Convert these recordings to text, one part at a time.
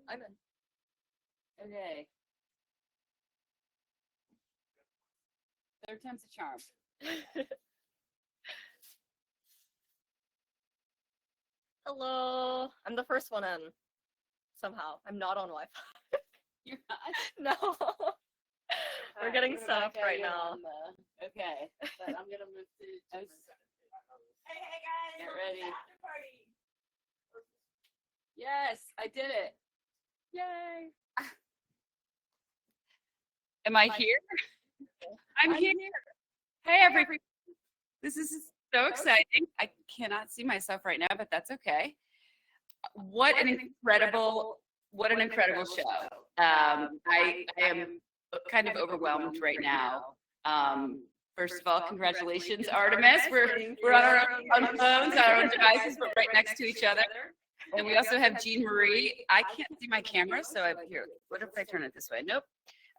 I'm in. Okay. Third time's a charm. Hello. I'm the first one in. Somehow. I'm not on Wi-Fi. You're not? No. We're getting set up right now. Okay. But I'm going to move to... Hey guys. Get ready. Afterparty. Yes, I did it. Yay. Am I here? I'm here. Hey, everybody. This is so exciting. I cannot see myself right now, but that's okay. What an incredible show. I am kind of overwhelmed right now. First of all, congratulations, Artemis. We're on our own phones, on our own devices, but right next to each other. And we also have Jean Marie. I can't see my camera, so I'm here. What if I turn it this way? Nope.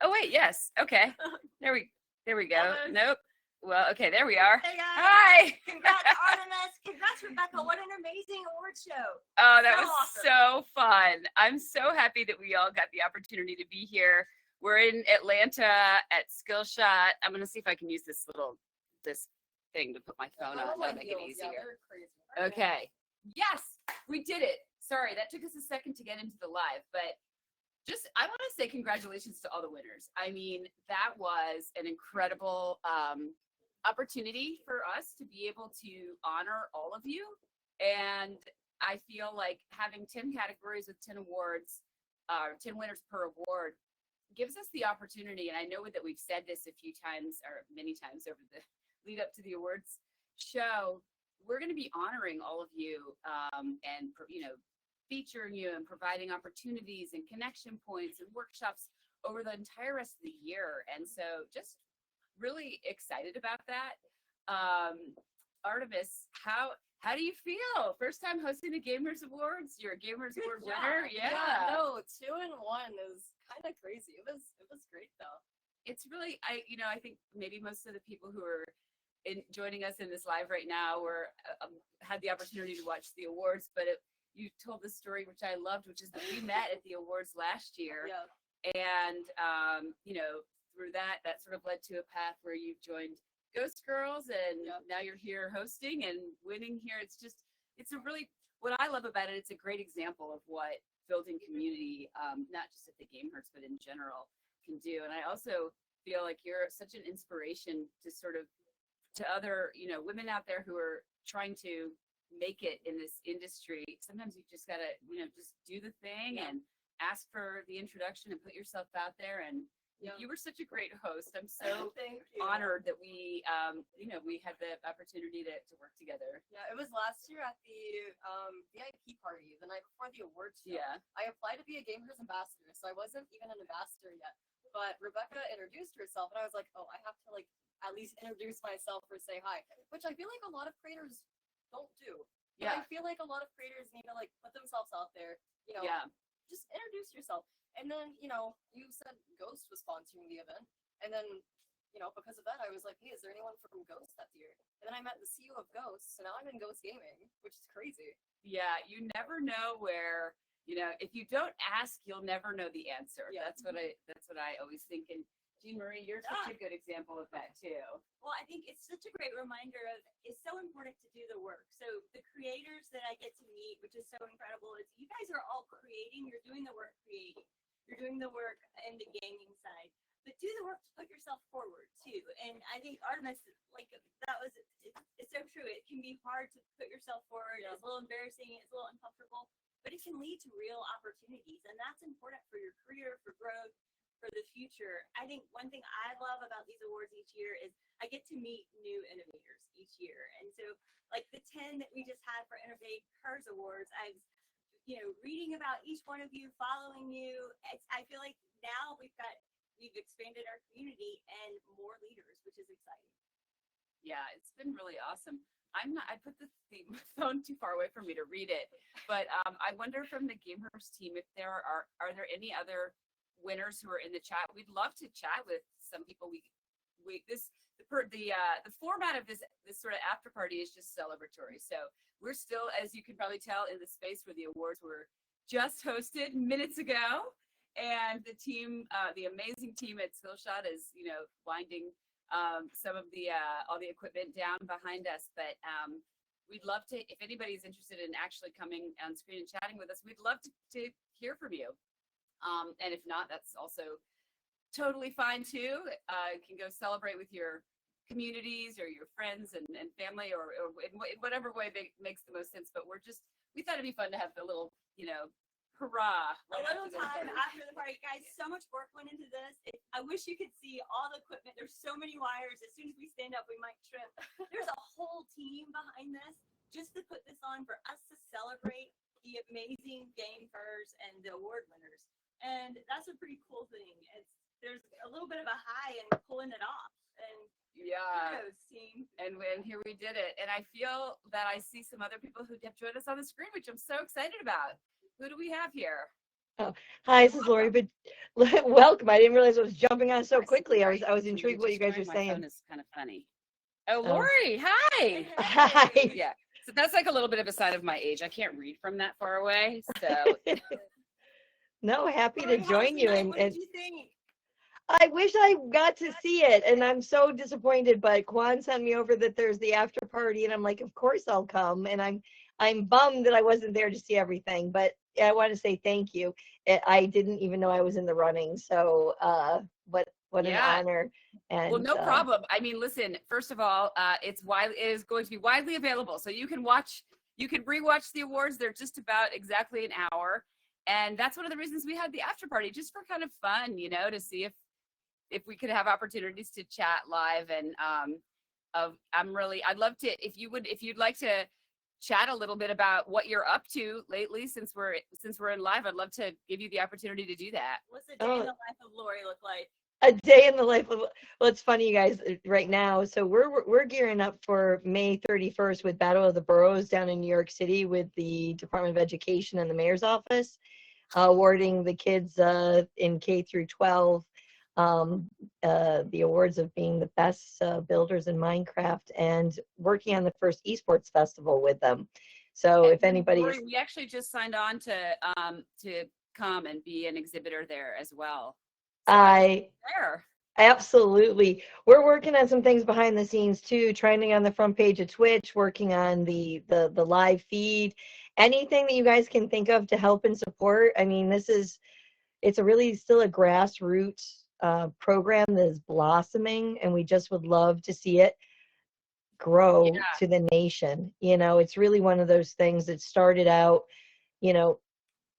Oh wait, yes. Okay. There we go. Nope. Well, okay, there we are. Hey guys. Hi. Congrats, Artemis. Congrats, Rebecca. What an amazing award show. Oh, that So was awesome. so fun. I'm so happy that we all got the opportunity to be here. We're in Atlanta at Skillshot. I'm going to see if I can use this thing to put my phone on. That'll make it easier. Okay. Yes, we did it. Sorry, that took us a second to get into the live, but I want to say congratulations to all the winners. I mean, that was an incredible opportunity for us to be able to honor all of you. And I feel like having 10 categories with 10 awards, 10 winners per award, gives us the opportunity. And I know that we've said this a few times or many times over the lead up to the awards show. We're going to be honoring all of you and, featuring you and providing opportunities and connection points and workshops over the entire rest of the year. And so just really excited about that. Artemis, how do you feel? First time hosting the gameHERs Awards? You're a gameHERs Award winner? Yeah. No, 2 and 1 is kind of crazy. It was great though. It's really, I think maybe most of the people who are joining us in this live right now had the opportunity to watch the awards, but you told the story, which I loved, which is that we met at the awards last year. Yeah. And, through that sort of led to a path where you joined Ghost Girls, and now you're here hosting and winning here. What I love about it, it's a great example of what building community, not just at the gameHERs, but in general, can do. And I also feel like you're such an inspiration to other, women out there who are trying to make it in this industry. Sometimes you just gotta, just do the thing and ask for the introduction and put yourself out there. And you were such a great host. I'm so honored that we had the opportunity to work together. Yeah, it was last year at the VIP party, the night before the awards show. Yeah. I applied to be a gameHERs ambassador, so I wasn't even an ambassador yet. But Rebecca introduced herself, and I was like, oh, I have to at least introduce myself or say hi, which I feel like a lot of creators don't do. Yeah. I feel like a lot of creators need to put themselves out there, just introduce yourself. And then, you said Ghost was sponsoring the event. And then, because of that, I was like, hey, is there anyone from Ghost that's here? And then I met the CEO of Ghost, so now I'm in Ghost Gaming, which is crazy. Yeah, you never know where, if you don't ask, you'll never know the answer. Yeah. That's what I always think. And Jean Marie, you're such a good example of that too. Well, I think it's such a great reminder of it's so important to do the work. So the creators that I get to meet, which is so incredible, is you guys are all creating. You're doing the work creating. You're doing the work in the gaming side, but do the work to put yourself forward too. And I think Artemis, it's so true. It can be hard to put yourself forward. Yeah. It's a little embarrassing. It's a little uncomfortable, but it can lead to real opportunities, and that's important for your career, for growth, for the future. I think one thing I love about these awards each year is I get to meet new innovators each year. And so the 10 that we just had for gameHERs Awards, I was, reading about each one of you, following you. I feel like now we've expanded our community and more leaders, which is exciting. Yeah, it's been really awesome. I put the phone too far away for me to read it, but I wonder from the gameHERs team if there are there any other winners who are in the chat. We'd love to chat with some people. The format of this sort of after party is just celebratory. So we're still, as you can probably tell, in the space where the awards were just hosted minutes ago. And the team, the amazing team at Skillshot is, winding some of the all the equipment down behind us. But we'd love to, if anybody's interested in actually coming on screen and chatting with us, we'd love to hear from you. And if not, that's also totally fine too. You can go celebrate with your communities or your friends and family, or in whatever way makes the most sense. But we thought it'd be fun to have the little, hurrah. A little time after the party. Guys, so much work went into this. I wish you could see all the equipment. There's so many wires. As soon as we stand up, we might trip. There's a whole team behind this just to put this on for us to celebrate the amazing gameHERs and the award winners. And that's a pretty cool thing. There's a little bit of a high in pulling it off. And yeah, kudos, team. and here we did it. And I feel that I see some other people who have joined us on the screen, which I'm so excited about. Who do we have here? Oh, hi, this is Lori. But welcome. I didn't realize I was jumping on so quickly. I was intrigued what you guys were saying. My phone is kind of funny. Oh, Lori, hi. Hi. Yeah. So that's like a little bit of a sign of my age. I can't read from that far away. So No, happy to join you. What did And you think? I wish I got to see it, and I'm so disappointed. But Kwan sent me over that there's the after party, and I'm like, of course I'll come. And I'm bummed that I wasn't there to see everything. But I want to say thank you. I didn't even know I was in the running. So, what an honor. And well, no problem. I mean, listen. First of all, it is going to be widely available, so you can rewatch the awards. They're just about exactly an hour, and that's one of the reasons we had the after party, just for kind of fun, to see if we could have opportunities to chat live. And I'd love to, if you'd like to chat a little bit about what you're up to lately, since we're in live. I'd love to give you the opportunity to do that. What's a day in the life of Lori look like? A day in the life of, well, it's funny, you guys, right now. So we're gearing up for May 31st with Battle of the Boroughs down in New York City with the Department of Education and the Mayor's Office, awarding the kids in K through 12 the awards of being the best builders in Minecraft, and working on the first esports festival with them. So if anybody, we actually just signed on to come and be an exhibitor there as well. So absolutely, we're working on some things behind the scenes too, trying to get on the front page of Twitch, working on the live feed, anything that you guys can think of to help and support. I mean, it's really still a grassroots program that is blossoming, and we just would love to see it grow to the nation. It's really one of those things that started out,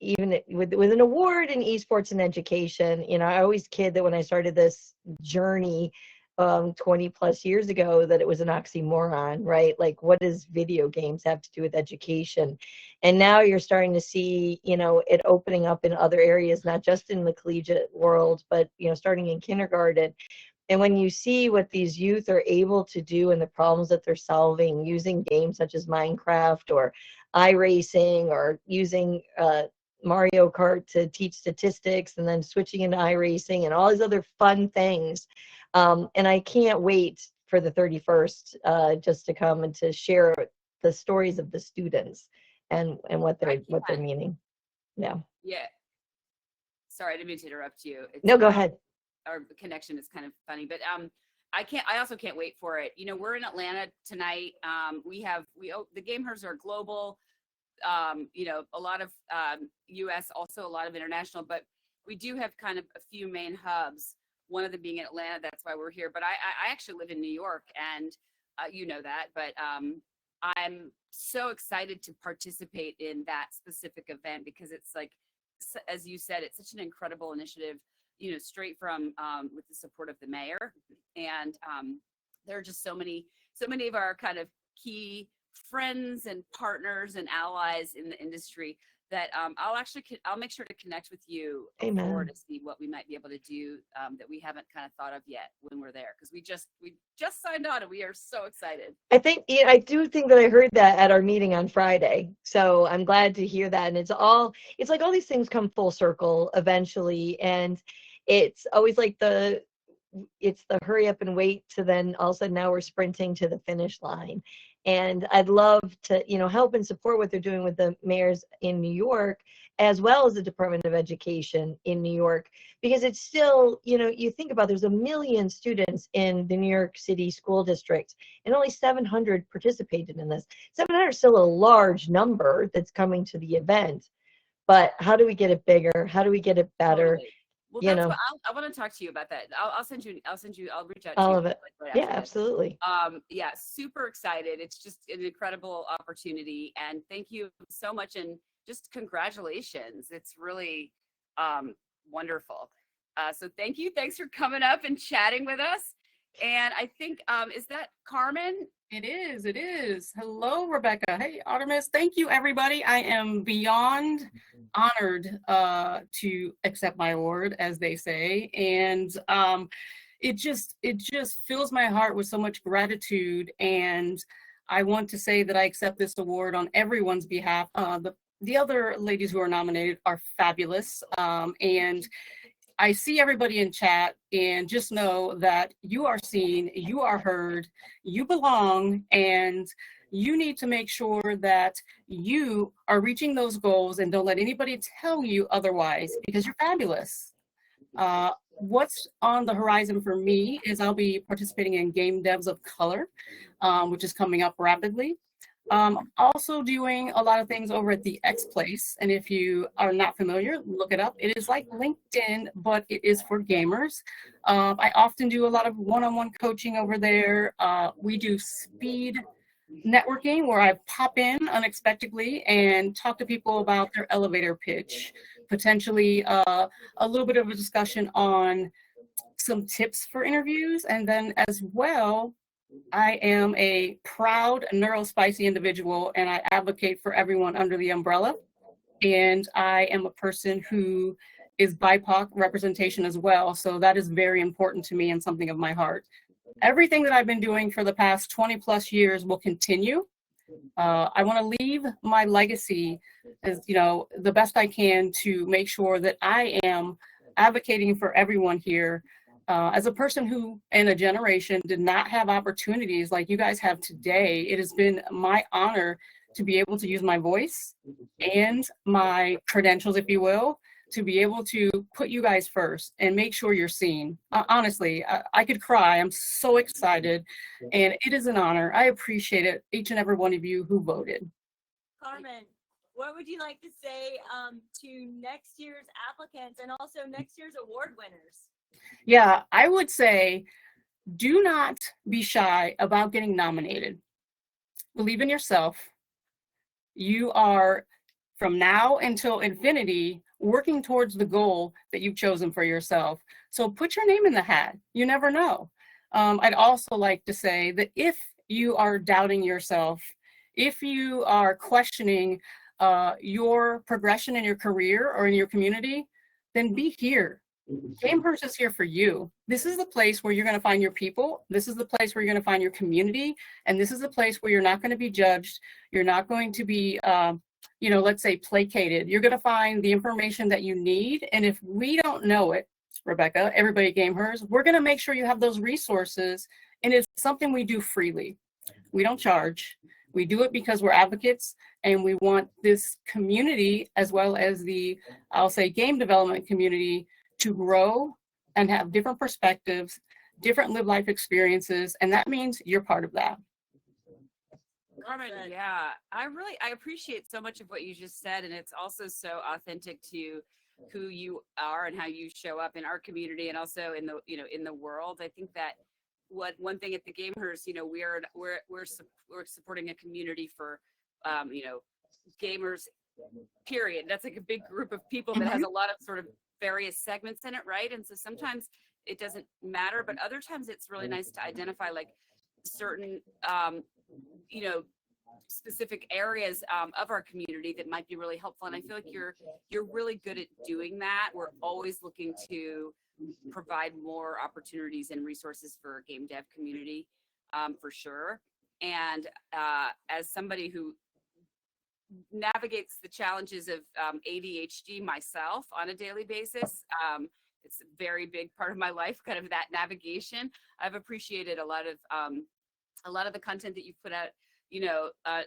even with an award in esports and education. I always kid that when I started this journey 20 plus years ago, that it was an oxymoron, right? Like, what does video games have to do with education? And now you're starting to see, it opening up in other areas, not just in the collegiate world, but, starting in kindergarten. And when you see what these youth are able to do and the problems that they're solving using games such as Minecraft or iRacing, or using Mario Kart to teach statistics, and then switching into iRacing and all these other fun things. And I can't wait for the 31st just to come and to share the stories of the students and what they're meaning. Yeah. Sorry, I didn't mean to interrupt you. No, go ahead. Our connection is kind of funny, but I also can't wait for it. We're in Atlanta tonight. The gameHERs are global. A lot of US, also a lot of international, but we do have kind of a few main hubs, one of them being in Atlanta. That's why we're here. But I actually live in New York, and you know that, but I'm so excited to participate in that specific event, because it's like, as you said, it's such an incredible initiative, straight from with the support of the mayor. And there are just so many of our kind of key friends and partners and allies in the industry that I'll make sure to connect with you before to see what we might be able to do that we haven't kind of thought of yet when we're there, because we just signed on and we are so excited. I do think that I heard that at our meeting on Friday, so I'm glad to hear that. And it's like all these things come full circle eventually, and it's always like it's the hurry up and wait to then all of a sudden now we're sprinting to the finish line. And I'd love to, help and support what they're doing with the mayors in New York, as well as the Department of Education in New York, because it's still, you think about, there's 1 million students in the New York City school district, and only 700 participated in this. 700 is still a large number that's coming to the event, but how do we get it bigger? How do we get it better? Totally. Well, that's what I want to talk to you about that. I'll reach out to All you. of it. Right Yeah, after this. absolutely. Yeah, super excited. It's just an incredible opportunity, and thank you so much, and just congratulations. It's really wonderful. So thank you. Thanks for coming up and chatting with us. And I think, is that Carmen? It is. Hello, Rebecca. Hey, Artemis. Thank you, everybody. I am beyond honored to accept my award, as they say. And it just fills my heart with so much gratitude. And I want to say that I accept this award on everyone's behalf. The other ladies who are nominated are fabulous. And I see everybody in chat, and just know that you are seen, you are heard, you belong, and you need to make sure that you are reaching those goals, and don't let anybody tell you otherwise, because you're fabulous. What's on the horizon for me is I'll be participating in Game Devs of Color, which is coming up rapidly. Also doing a lot of things over at the X Place, and if you are not familiar, look it up. It is like LinkedIn, but it is for gamers. I often do a lot of one-on-one coaching over there. We do speed networking, where I pop in unexpectedly and talk to people about their elevator pitch, potentially a little bit of a discussion on some tips for interviews, and then as well, I am a proud neurospicy individual, and I advocate for everyone under the umbrella. And I am a person who is BIPOC representation as well. So that is very important to me and something of my heart. Everything that I've been doing for the past 20 plus years will continue. I want to leave my legacy as, the best I can, to make sure that I am advocating for everyone here. As a person who, in a generation, did not have opportunities like you guys have today, it has been my honor to be able to use my voice and my credentials, if you will, to be able to put you guys first and make sure you're seen. Honestly, I could cry. I'm so excited, and it is an honor. I appreciate it, each and every one of you who voted. Carmen, what would you like to say to next year's applicants and also next year's award winners? Yeah, I would say, do not be shy about getting nominated. Believe in yourself. You are, from now until infinity, working towards the goal that you've chosen for yourself. So put your name in the hat. You never know. I'd also like to say that if you are doubting yourself, if you are questioning your progression in your career or in your community, then be here. gameHERs is here for you. This is the place where you're going to find your people. This is the place where you're going to find your community. And this is the place where you're not going to be judged. You're not going to be, let's say, placated. You're going to find the information that you need. And if we don't know it, Rebecca, everybody at gameHERs, we're going to make sure you have those resources. And it's something we do freely. We don't charge. We do it because we're advocates, and we want this community, as well as the, I'll say, game development community, to grow and have different perspectives, different live life experiences, and that means you're part of that. Carmen, yeah, I appreciate so much of what you just said, and it's also so authentic to who you are and how you show up in our community and also in the in the world. I think that one thing at the gameHERs, we're supporting a community for gamers, period. That's like a big group of people that has a lot of sort of various segments in it, right? And so sometimes it doesn't matter, but other times it's really nice to identify like certain specific areas of our community that might be really helpful. And I feel like you're really good at doing that. We're always looking to provide more opportunities and resources for game dev community, for sure. And as somebody who navigates the challenges of ADHD myself on a daily basis, it's a very big part of my life, kind of that navigation. I've appreciated a lot of the content that you've put out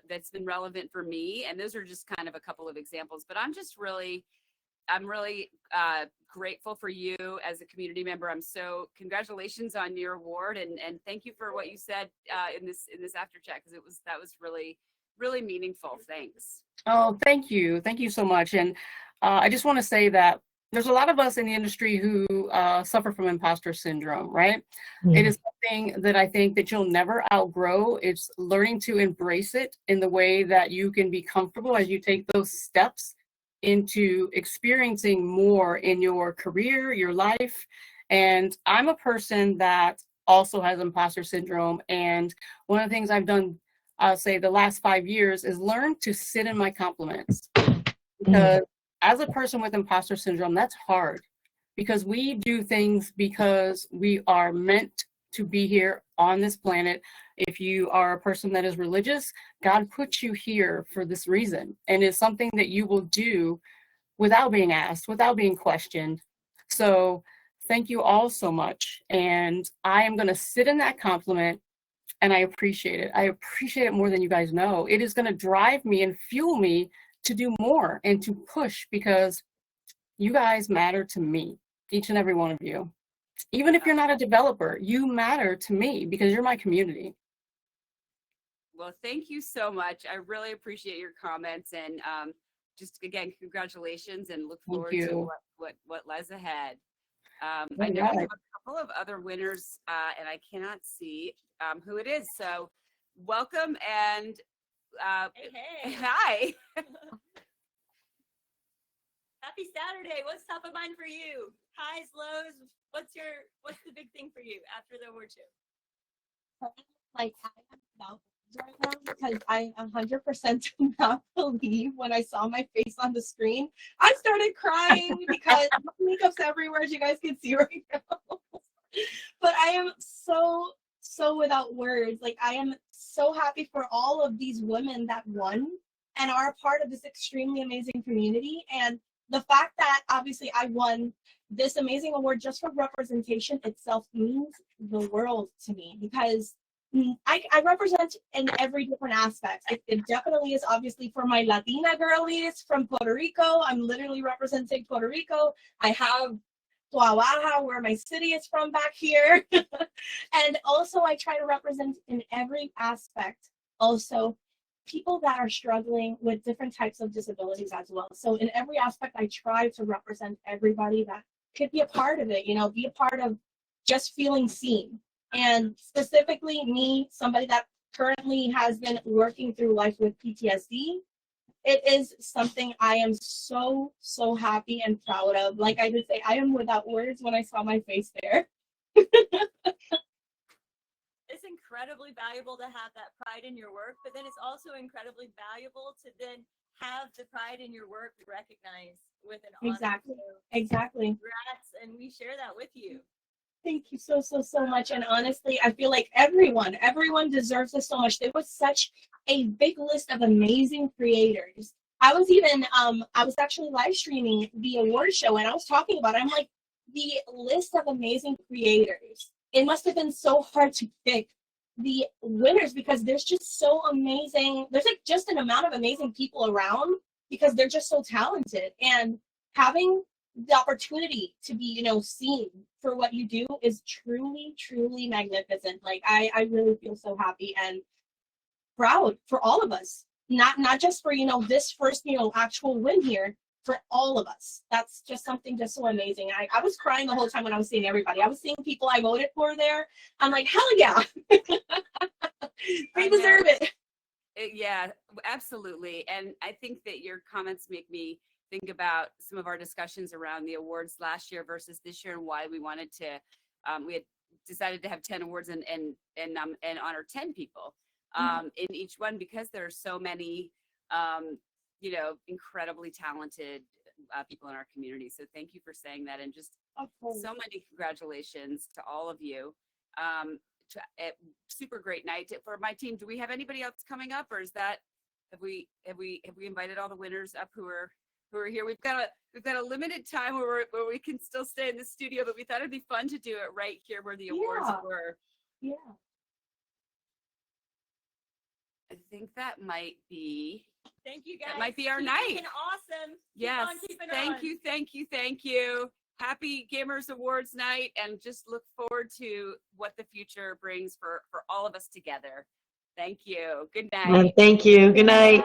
that's been relevant for me. And those are just kind of a couple of examples, but I'm really grateful for you as a community member. Congratulations on your award, and thank you for what you said in this after chat, because that was really, really meaningful. Thanks. Oh, thank you so much. And I just want to say that there's a lot of us in the industry who suffer from imposter syndrome, right? It is something that I think that you'll never outgrow. It's learning to embrace it in the way that you can be comfortable as you take those steps into experiencing more in your career, your life. And I'm a person that also has imposter syndrome. And one of the things I've done, I'll say the last 5 years, is learn to sit in my compliments. Because as a person with imposter syndrome, that's hard, because we do things because we are meant to be here on this planet. If you are a person that is religious, God put you here for this reason, and it's something that you will do without being asked, without being questioned. So thank you all so much. And I am going to sit in that compliment, and I appreciate it. I appreciate it more than you guys know. It is going to drive me and fuel me to do more and to push, because you guys matter to me, each and every one of you. Even if you're not a developer, you matter to me because you're my community. Well, thank you so much. I really appreciate your comments, and just again, congratulations, and look forward to what lies ahead. I know we have a couple of other winners, and I cannot see who it is. So welcome, and Hey. hi. Happy Saturday. What's top of mind for you? Highs, lows? What's the big thing for you after the award show? Like, I am about right now because I 100% do not believe when I saw my face on the screen. I started crying because my makeup's everywhere, as you guys can see right now. But I am so without words. Like, I am so happy for all of these women that won and are a part of this extremely amazing community. And the fact that obviously I won this amazing award just for representation itself means the world to me, because I represent in every different aspect. It definitely is obviously for my Latina girlies from Puerto Rico. I'm literally representing Puerto Rico. I have Tuabaja, where my city is from, back here. And also I try to represent in every aspect also people that are struggling with different types of disabilities as well. So in every aspect, I try to represent everybody that could be a part of it, be a part of just feeling seen. And specifically me, somebody that currently has been working through life with PTSD, it is something I am so happy and proud of. Like I did say, I am without words when I saw my face there. It's incredibly valuable to have that pride in your work, but then it's also incredibly valuable to then have the pride in your work recognized with an honor. Exactly. So, Exactly. congrats, and we share that with you. Thank you so much. And honestly, I feel like everyone deserves this so much. There was such a big list of amazing creators. I was actually live streaming the award show, and I was talking about it. I'm like, the list of amazing creators. It must have been so hard to pick the winners because there's just so amazing. There's like just an amount of amazing people around because they're just so talented. And having the opportunity to be, seen for what you do is truly magnificent. Like I really feel so happy and proud for all of us. Not just for, this first, actual win here, for all of us. That's just something just so amazing. I was crying the whole time when I was seeing everybody. I was seeing people I voted for there. I'm like, hell yeah. They deserve it. Yeah, absolutely. And I think that your comments make me think about some of our discussions around the awards last year versus this year, and why we wanted to, we had decided to have 10 awards and honor 10 people in each one, because there are so many, incredibly talented people in our community. So thank you for saying that, and just so many congratulations to all of you. Super great night for my team. Do we have anybody else coming up, or is that, have we invited all the winners up who are here? We've got a limited time where we can still stay in the studio, but we thought it'd be fun to do it right here where the awards were. Yeah. I think that might be. Thank you guys. That might be our Keep night. looking awesome. Keep Yes. on keeping Thank on. you. Thank you. Thank you. Happy Gamers Awards night, and just look forward to what the future brings for all of us together. Thank you. Good night. Thank you. Good night.